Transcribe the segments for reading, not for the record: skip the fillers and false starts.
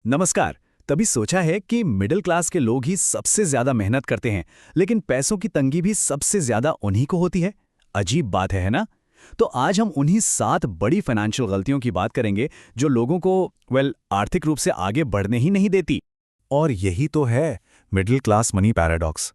नमस्कार। तभी सोचा है कि मिडिल क्लास के लोग ही सबसे ज्यादा मेहनत करते हैं, लेकिन पैसों की तंगी भी सबसे ज्यादा उन्हीं को होती है। अजीब बात है ना? तो आज हम उन्हीं 7 बड़ी फाइनेंशियल गलतियों की बात करेंगे जो लोगों को आर्थिक रूप से आगे बढ़ने ही नहीं देती। और यही तो है मिडिल क्लास मनी पैराडॉक्स।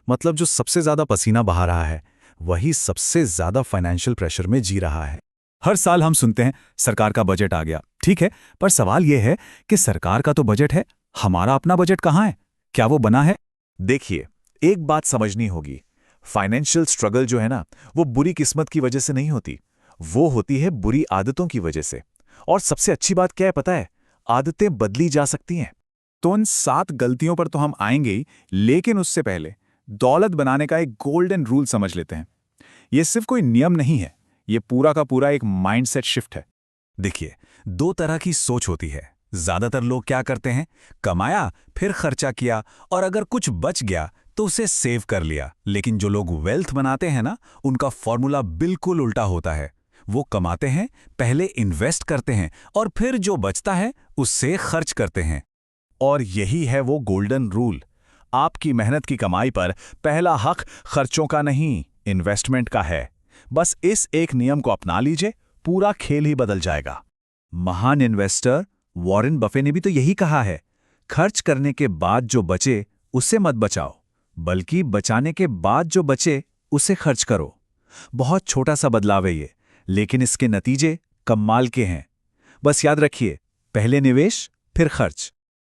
मतलब जो सबसे ज्यादा पसीना बहा रहा है वही सबसे ज्यादा फाइनेंशियल प्रेशर में जी रहा है। हर साल हम सुनते हैं सरकार का बजट आ गया, ठीक है, पर सवाल यह है कि सरकार का तो बजट है, हमारा अपना बजट कहाँ है? क्या वो बना है? देखिए, एक बात समझनी होगी, फाइनेंशियल स्ट्रगल जो है ना, वो बुरी किस्मत की वजह से नहीं होती, वो होती है बुरी आदतों की वजह से। और सबसे अच्छी बात क्या है पता है? आदतें बदली जा सकती हैं। तो उन 7 गलतियों पर तो हम आएंगे ही, लेकिन उससे पहले दौलत बनाने का एक गोल्डन रूल समझ लेते हैं। ये सिर्फ कोई नियम नहीं है, ये पूरा का पूरा एक माइंडसेट शिफ्ट है। देखिए, 2 तरह की सोच होती है। ज्यादातर लोग क्या करते हैं? कमाया, फिर खर्चा किया, और अगर कुछ बच गया तो उसे सेव कर लिया। लेकिन जो लोग वेल्थ बनाते हैं ना, उनका फॉर्मूला बिल्कुल उल्टा होता है। वो कमाते हैं, पहले इन्वेस्ट करते हैं, और फिर जो बचता है उससे खर्च करते हैं। और यही है वो गोल्डन रूल। आपकी मेहनत की कमाई पर पहला हक खर्चों का नहीं, इन्वेस्टमेंट का है। बस इस एक नियम को अपना लीजिए, पूरा खेल ही बदल जाएगा। महान इन्वेस्टर वॉरेन बफे ने भी तो यही कहा है, खर्च करने के बाद जो बचे उसे मत बचाओ, बल्कि बचाने के बाद जो बचे उसे खर्च करो। बहुत छोटा सा बदलाव है ये, लेकिन इसके नतीजे कमाल के हैं। बस याद रखिए, पहले निवेश फिर खर्च।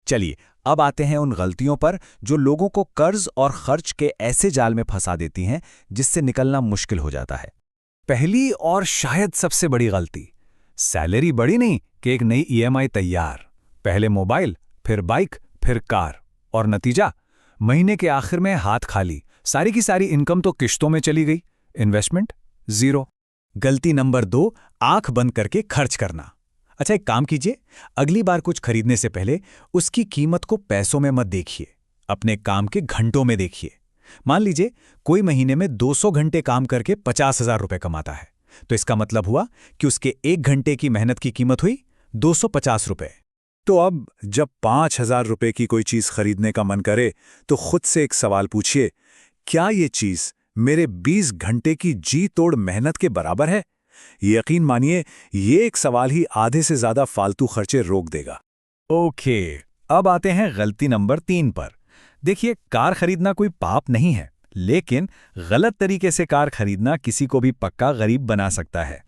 चलिए, अब आते हैं उन गलतियों पर जो लोगों को कर्ज और खर्च के ऐसे जाल में फंसा देती हैं जिससे निकलना मुश्किल हो जाता है। पहली और शायद सबसे बड़ी गलती, सैलरी बड़ी नहीं कि एक नई ईएमआई तैयार। पहले मोबाइल, फिर बाइक, फिर कार, और नतीजा महीने के आखिर में हाथ खाली। सारी की सारी इनकम तो किश्तों में चली गई, इन्वेस्टमेंट जीरो। गलती नंबर 2, आंख बंद करके खर्च करना। अच्छा, एक काम कीजिए, अगली बार कुछ खरीदने से पहले उसकी कीमत को पैसों में मत देखिए, अपने काम के घंटों में देखिए। मान लीजिए कोई महीने में 200 घंटे काम करके 50,000 रुपए कमाता है, तो इसका मतलब हुआ कि उसके 1 घंटे की मेहनत की कीमत हुई 250 रुपए। तो अब जब 5,000 रुपए की कोई चीज खरीदने का मन करे, तो खुद से एक सवाल पूछिए, क्या ये चीज मेरे 20 घंटे की जी तोड़ मेहनत के बराबर है? यकीन मानिए, ये एक सवाल ही आधे से ज्यादा फालतू खर्चे रोक देगा। ओके, अब आते हैं गलती नंबर 3 पर। देखिए, कार खरीदना कोई पाप नहीं है, लेकिन गलत तरीके से कार खरीदना किसी को भी पक्का गरीब बना सकता है।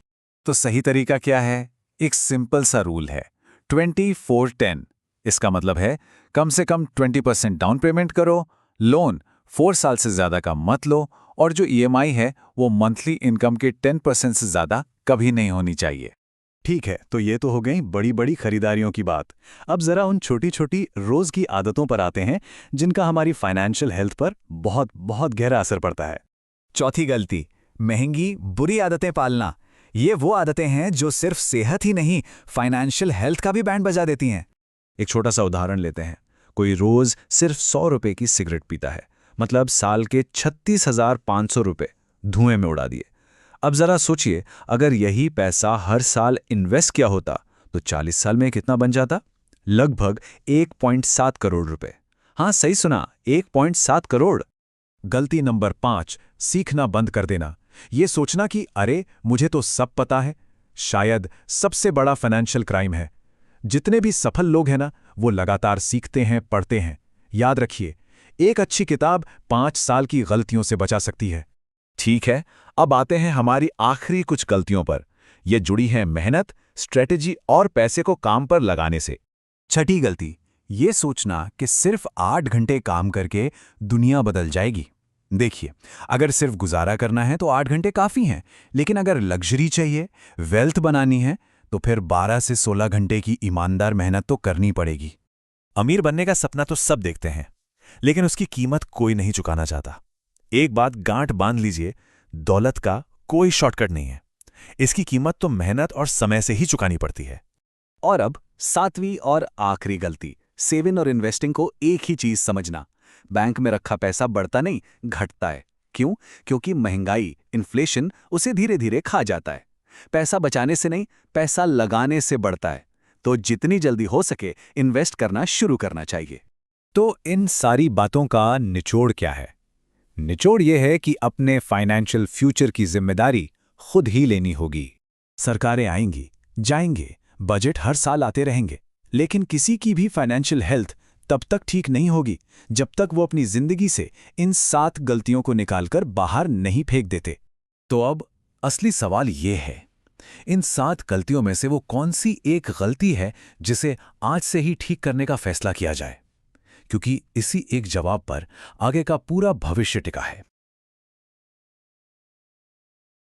तो सही तरीका क्या है? एक सिंपल सा रूल है, 24-10। इसका मतलब है कम से कम 20% डाउन पेमेंट करो, लोन 4 साल से ज्यादा का मत लो, और जो ईएमआई है वो मंथली इनकम के 10% से ज्यादा कभी नहीं होनी चाहिए। ठीक है, तो ये तो हो गई बड़ी बड़ी खरीदारियों की बात। अब जरा उन छोटी छोटी रोज की आदतों पर आते हैं जिनका हमारी फाइनेंशियल हेल्थ पर बहुत बहुत गहरा असर पड़ता है। चौथी गलती, महंगी बुरी आदतें पालना। ये वो आदतें हैं जो सिर्फ सेहत ही नहीं, फाइनेंशियल हेल्थ का भी बैंड बजा देती हैं। एक छोटा सा उदाहरण लेते हैं। कोई रोज सिर्फ 100 रुपए की सिगरेट पीता है, मतलब साल के 36,500 रुपए धुएं में उड़ा दिए। अब जरा सोचिए, अगर यही पैसा हर साल इन्वेस्ट किया होता तो 40 साल में कितना बन जाता? लगभग 1.7 करोड़ रुपए। हाँ, सही सुना, 1.7 करोड़। गलती नंबर 5, सीखना बंद कर देना। ये सोचना कि अरे मुझे तो सब पता है, शायद सबसे बड़ा फाइनेंशियल क्राइम है। जितने भी सफल लोग हैं ना, वो लगातार सीखते हैं, पढ़ते हैं। याद रखिए, एक अच्छी किताब 5 साल की गलतियों से बचा सकती है। ठीक है, अब आते हैं हमारी आखिरी कुछ गलतियों पर। ये जुड़ी है मेहनत, स्ट्रेटेजी और पैसे को काम पर लगाने से। छठी गलती, ये सोचना कि सिर्फ 8 घंटे काम करके दुनिया बदल जाएगी। देखिए, अगर सिर्फ गुजारा करना है तो 8 घंटे काफ़ी हैं, लेकिन अगर लग्जरी चाहिए, वेल्थ बनानी है, तो फिर 12 से 16 घंटे की ईमानदार मेहनत तो करनी पड़ेगी। अमीर बनने का सपना तो सब देखते हैं, लेकिन उसकी कीमत कोई नहीं चुकाना चाहता। एक बात गांठ बांध लीजिए, दौलत का कोई शॉर्टकट नहीं है। इसकी कीमत तो मेहनत और समय से ही चुकानी पड़ती है। और अब 7वीं और आखिरी गलती, सेविंग और इन्वेस्टिंग को एक ही चीज समझना। बैंक में रखा पैसा बढ़ता नहीं, घटता है। क्यों? क्योंकि महंगाई, इन्फ्लेशन उसे धीरे धीरे खा जाता है। पैसा बचाने से नहीं, पैसा लगाने से बढ़ता है। तो जितनी जल्दी हो सके इन्वेस्ट करना शुरू करना चाहिए। तो इन सारी बातों का निचोड़ क्या है? निचोड़ ये है कि अपने फाइनेंशियल फ्यूचर की जिम्मेदारी खुद ही लेनी होगी। सरकारें आएंगी, जाएंगे, बजट हर साल आते रहेंगे, लेकिन किसी की भी फाइनेंशियल हेल्थ तब तक ठीक नहीं होगी जब तक वो अपनी जिंदगी से इन 7 गलतियों को निकालकर बाहर नहीं फेंक देते। तो अब असली सवाल ये है, इन 7 गलतियों में से वो कौन सी एक गलती है जिसे आज से ही ठीक करने का फैसला किया जाए? क्योंकि इसी एक जवाब पर आगे का पूरा भविष्य टिका है।